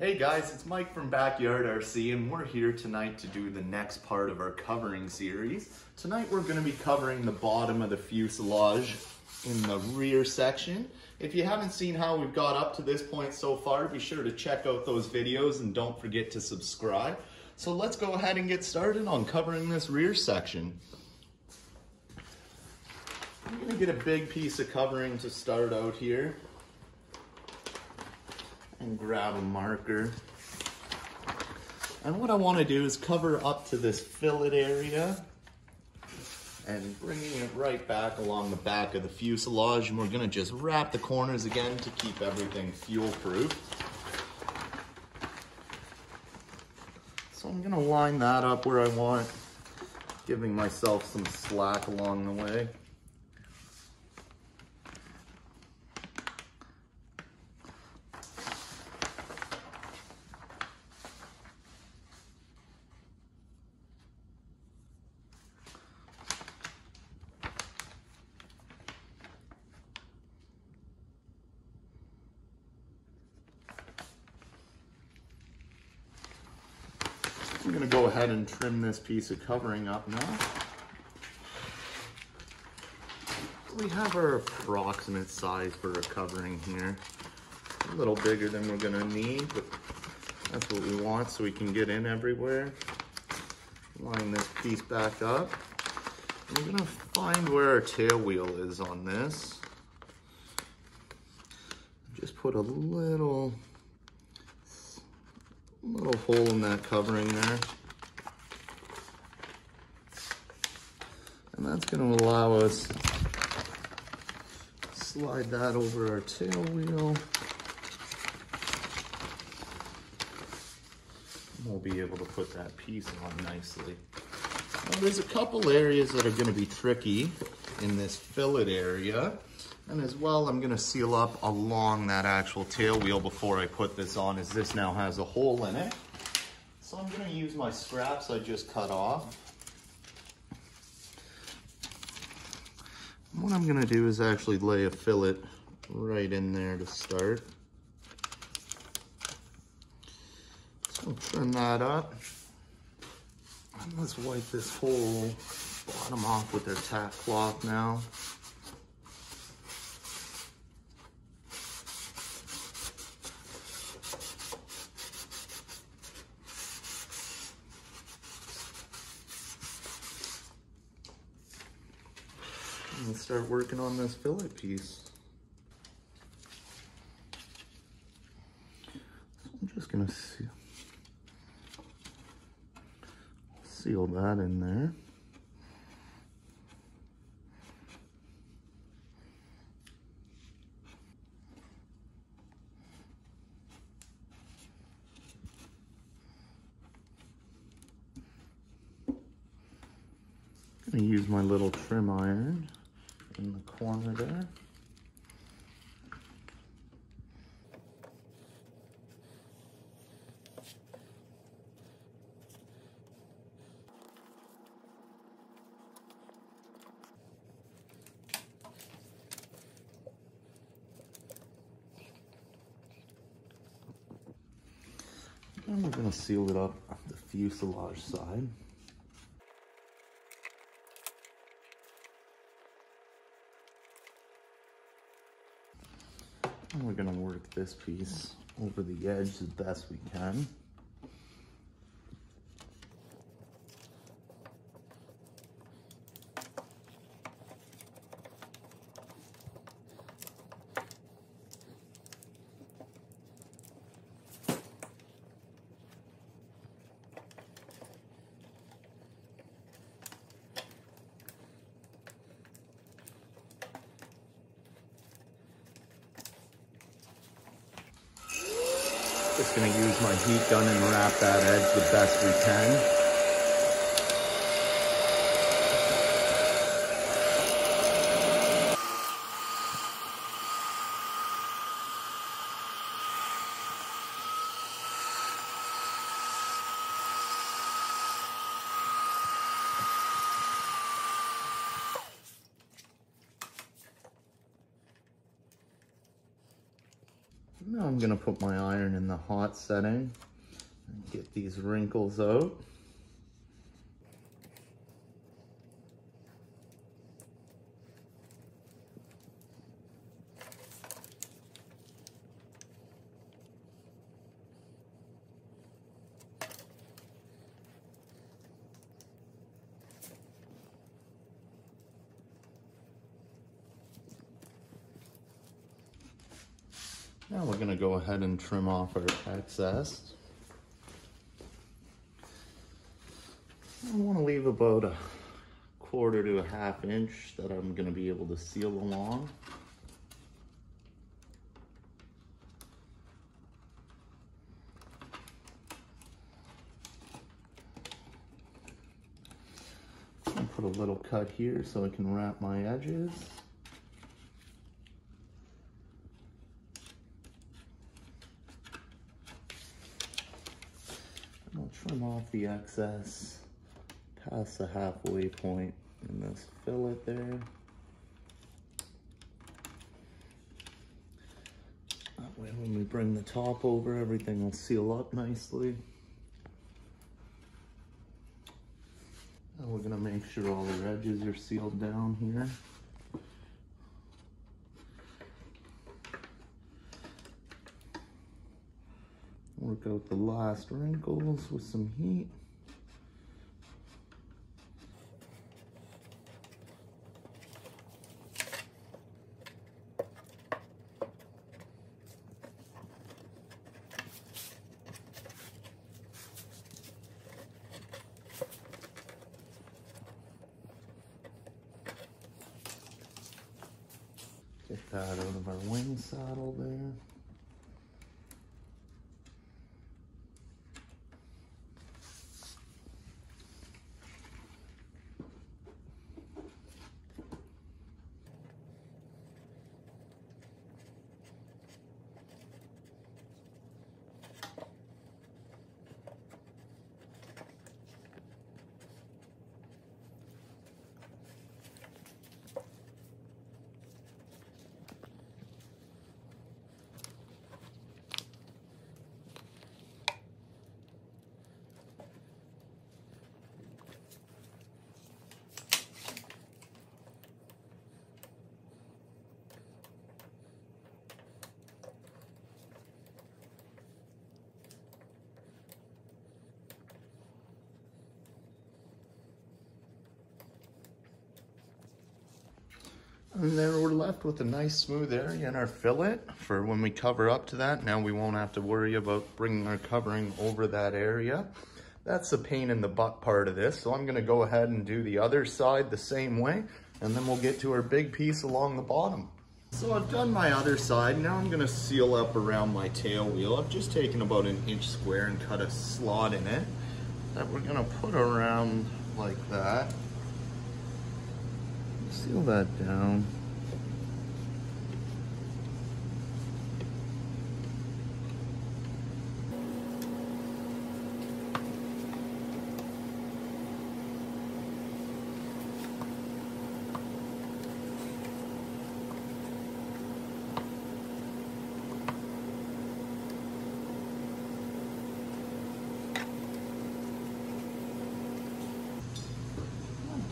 Hey guys, it's Mike from Backyard RC and we're here tonight to do the next part of our covering series. Tonight we're going to be covering the bottom of the fuselage in the rear section. If you haven't seen how we've got up to this point so far, be sure to check out those videos and don't forget to subscribe. So let's go ahead and get started on covering this rear section. I'm going to get a big piece of covering to start out here. And grab a marker. And what I want to do is cover up to this fillet area and bringing it right back along the back of the fuselage, and we're going to just wrap the corners again to keep everything fuel proof. So I'm going to line that up where I want, giving myself some slack along the way. I'm going to go ahead and trim this piece of covering up now. We have our approximate size for a covering here. A little bigger than we're going to need, but that's what we want so we can get in everywhere. Line this piece back up. And we're going to find where our tail wheel is on this. Just put a little hole in that covering there. And that's going to allow us to slide that over our tail wheel. We'll be able to put that piece on nicely. Now, there's a couple areas that are going to be tricky in this fillet area. And as well, I'm going to seal up along that actual tail wheel before I put this on, as this now has a hole in it. So I'm going to use my scraps I just cut off. And what I'm going to do is actually lay a fillet right in there to start. So I'll trim that up. And let's wipe this whole bottom off with our tack cloth now. And start working on this fillet piece. So I'm just gonna seal that in there. I'm gonna use my little trim iron in the corner there. And we're going to seal it up on the fuselage side. And we're going to work this piece over the edge as best we can. Just going to use my heat gun and wrap that edge the best we can. Now I'm gonna put my iron in the hot setting and get these wrinkles out. Now we're gonna go ahead and trim off our excess. I want to leave about a 1/4 to a 1/2 inch that I'm gonna be able to seal along. I'll put a little cut here so I can wrap my edges. I'll trim off the excess past the halfway point in this fillet there. That way when we bring the top over, everything will seal up nicely. Now we're gonna make sure all the edges are sealed down here. Work out the last wrinkles with some heat. Get that out of our wing saddle there. And then we're left with a nice smooth area in our fillet for when we cover up to that. Now we won't have to worry about bringing our covering over that area. That's the pain in the butt part of this. So I'm gonna go ahead and do the other side the same way, and then we'll get to our big piece along the bottom. So I've done my other side. Now I'm gonna seal up around my tail wheel. I've just taken about 1 inch square and cut a slot in it that we're gonna put around like that. Seal that down.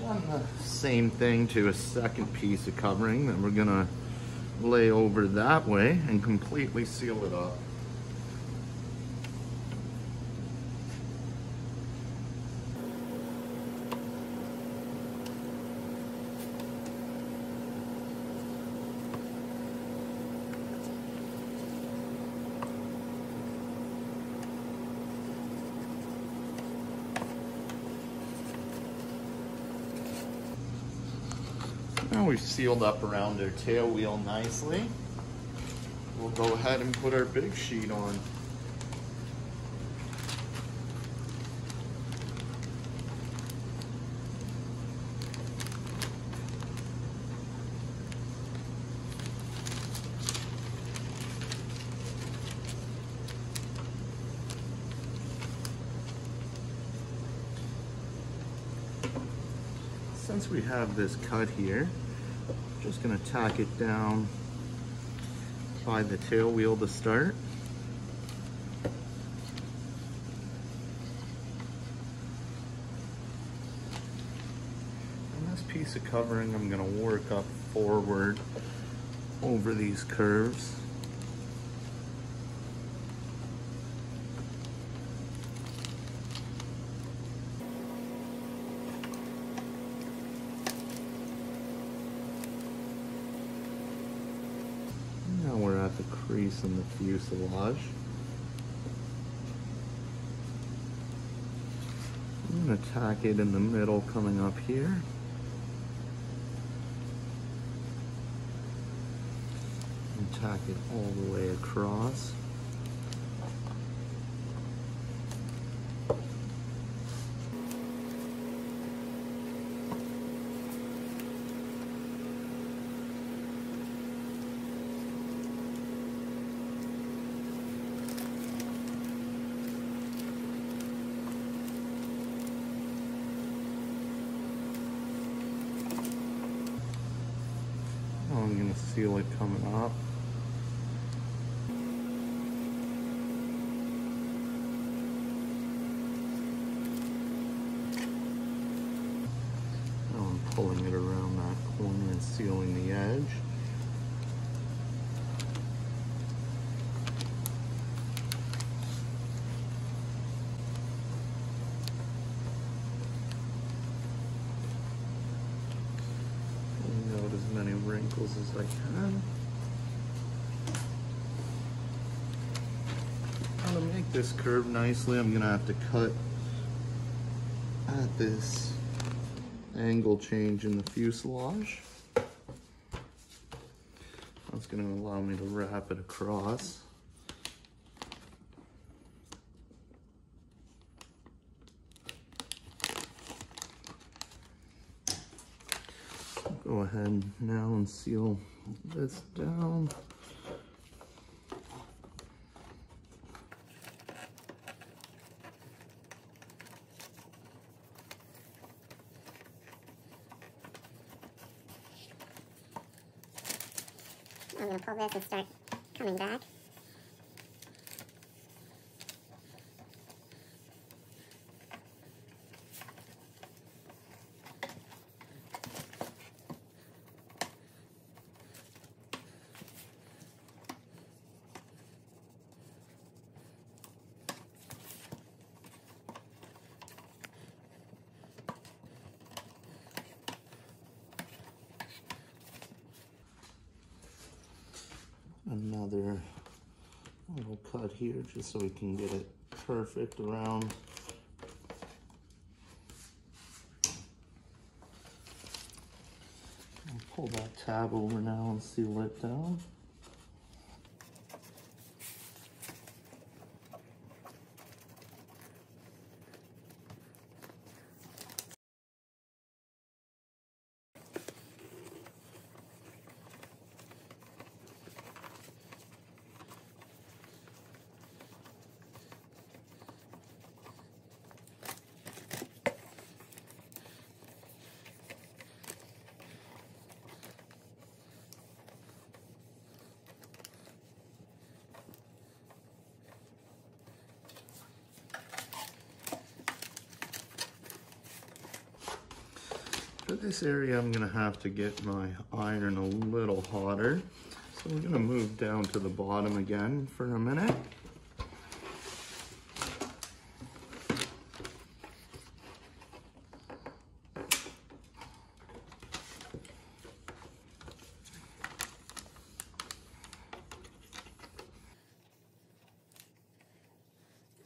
Done the same thing to a second piece of covering that we're gonna lay over that way and completely seal it up. Now we've sealed up around our tail wheel nicely. We'll go ahead and put our big sheet on. Since we have this cut here, just gonna tack it down by the tail wheel to start. piece of covering, I'm going to work up forward over these curves. Now we're at the crease in the fuselage. I'm going to tack it in the middle coming up here. And tack it all the way across. I'm going to seal it coming up. Now I'm pulling it around that corner and sealing the edge. Out as many wrinkles as I can. Now to make this curve nicely, I'm going to have to cut at this angle change in the fuselage. That's going to allow me to wrap it across. Go ahead now and seal this down. I'm going to pull this and start coming back. Another little cut here just so we can get it perfect around. I'll pull that tab over now and seal it down. For this area, I'm gonna have to get my iron a little hotter. So we're gonna move down to the bottom again for a minute.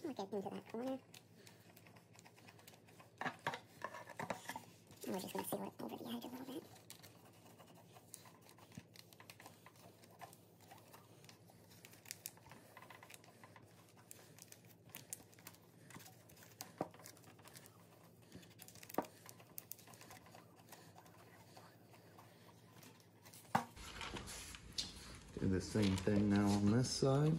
I'll get into that corner. And we're just going to seal it over the edge a little bit. Do the same thing now on this side.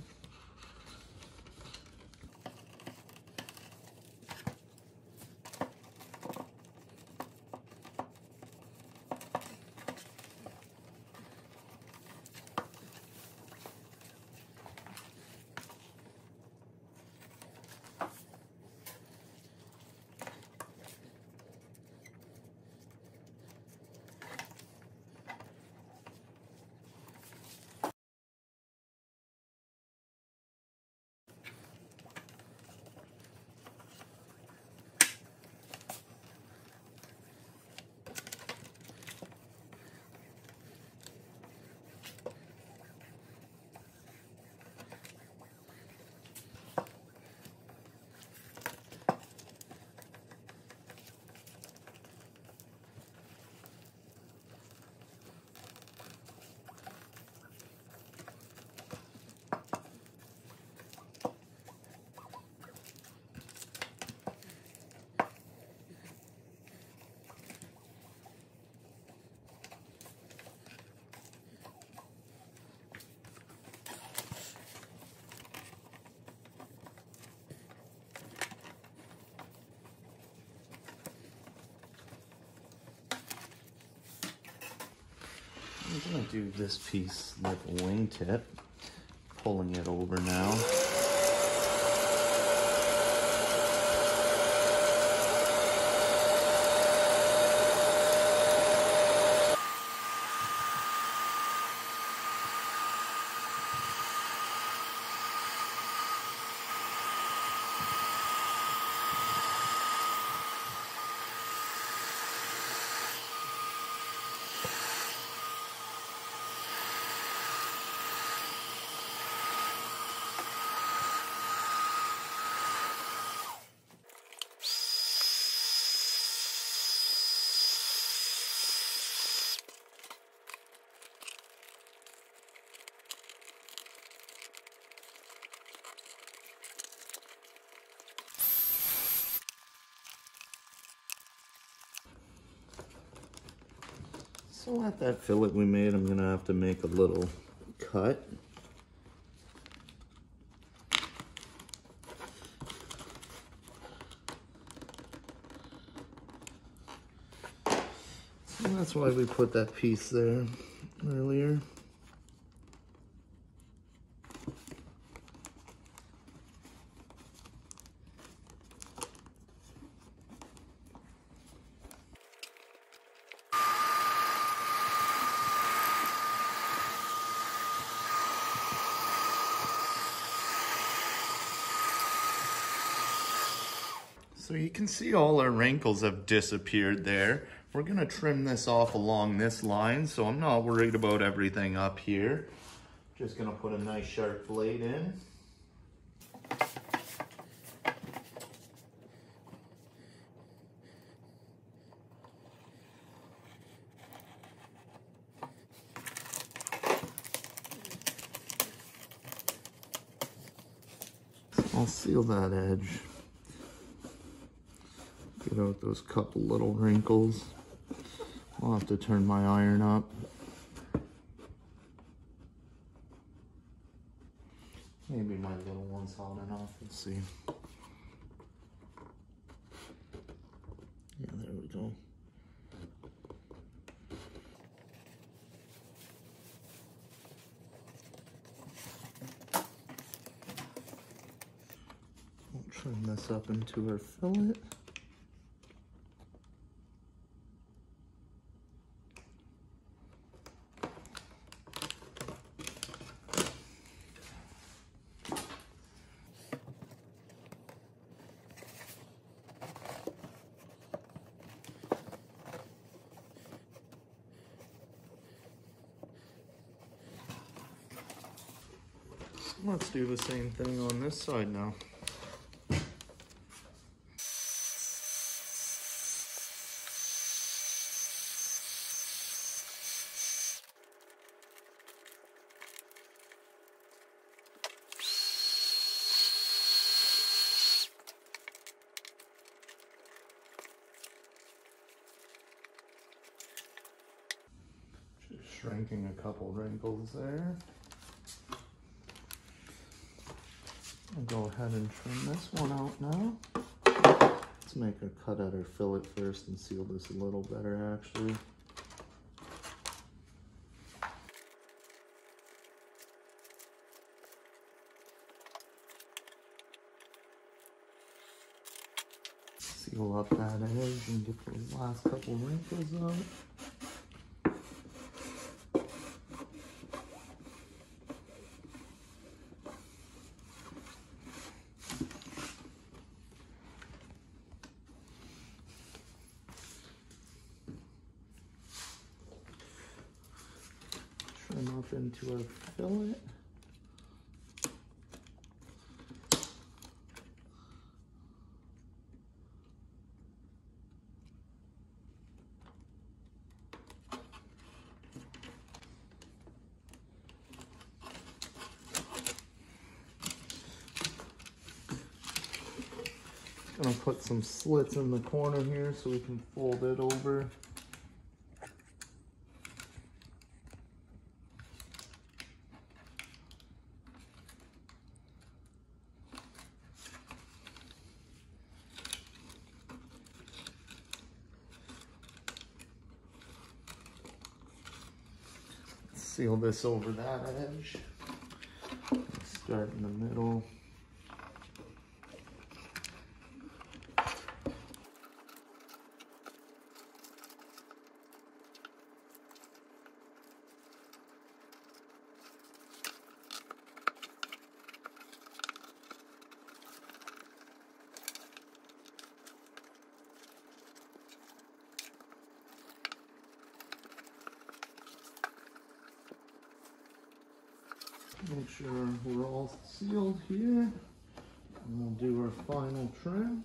do this piece like a wingtip, pulling it over now. So at that fillet we made, I'm gonna have to make a little cut. So that's why we put that piece there earlier. So you can see all our wrinkles have disappeared there. We're gonna trim this off along this line, so I'm not worried about everything up here. Just gonna put a nice sharp blade in. I'll seal that edge. Get out those couple little wrinkles. I'll have to turn my iron up. Maybe my little one's hot enough. Let's see. Yeah, there we go. We'll trim this up into our fillet. Let's do the same thing on this side now. Just shrinking a couple wrinkles there. I'll go ahead and trim this one out now. Let's make a cut at our fillet first and seal this a little better actually. Seal up that edge and get those last couple wrinkles out. Trim up into our fillet. Gonna put some slits in the corner here so we can fold it over. Seal this over that edge. Start in the middle. Make sure we're all sealed here. And we'll do our final trim.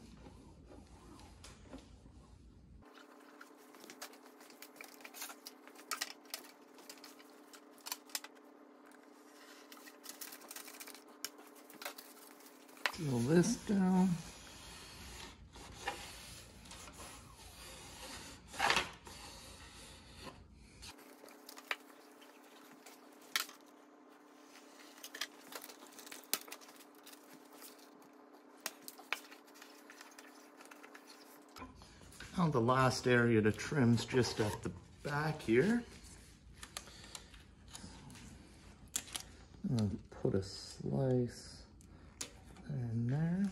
Seal this down. Now the last area to trim's just at the back here. I'll put a slice in there.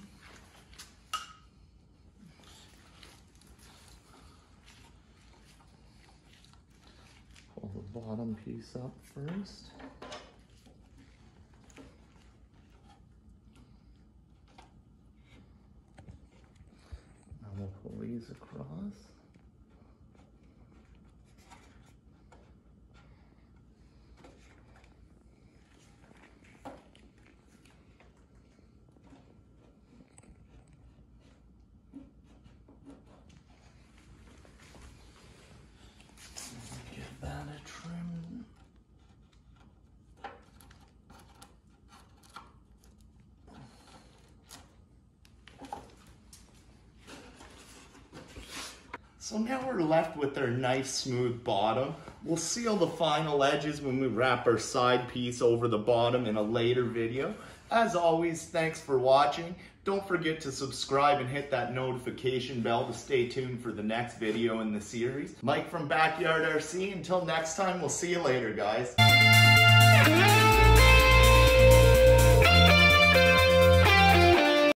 Pull the bottom piece up first. We'll pull these across. Give that a trim. So now we're left with our nice smooth bottom. We'll seal the final edges when we wrap our side piece over the bottom in a later video. As always, thanks for watching. Don't forget to subscribe and hit that notification bell to stay tuned for the next video in the series. Mike from Backyard RC. Until next time, we'll see you later, guys.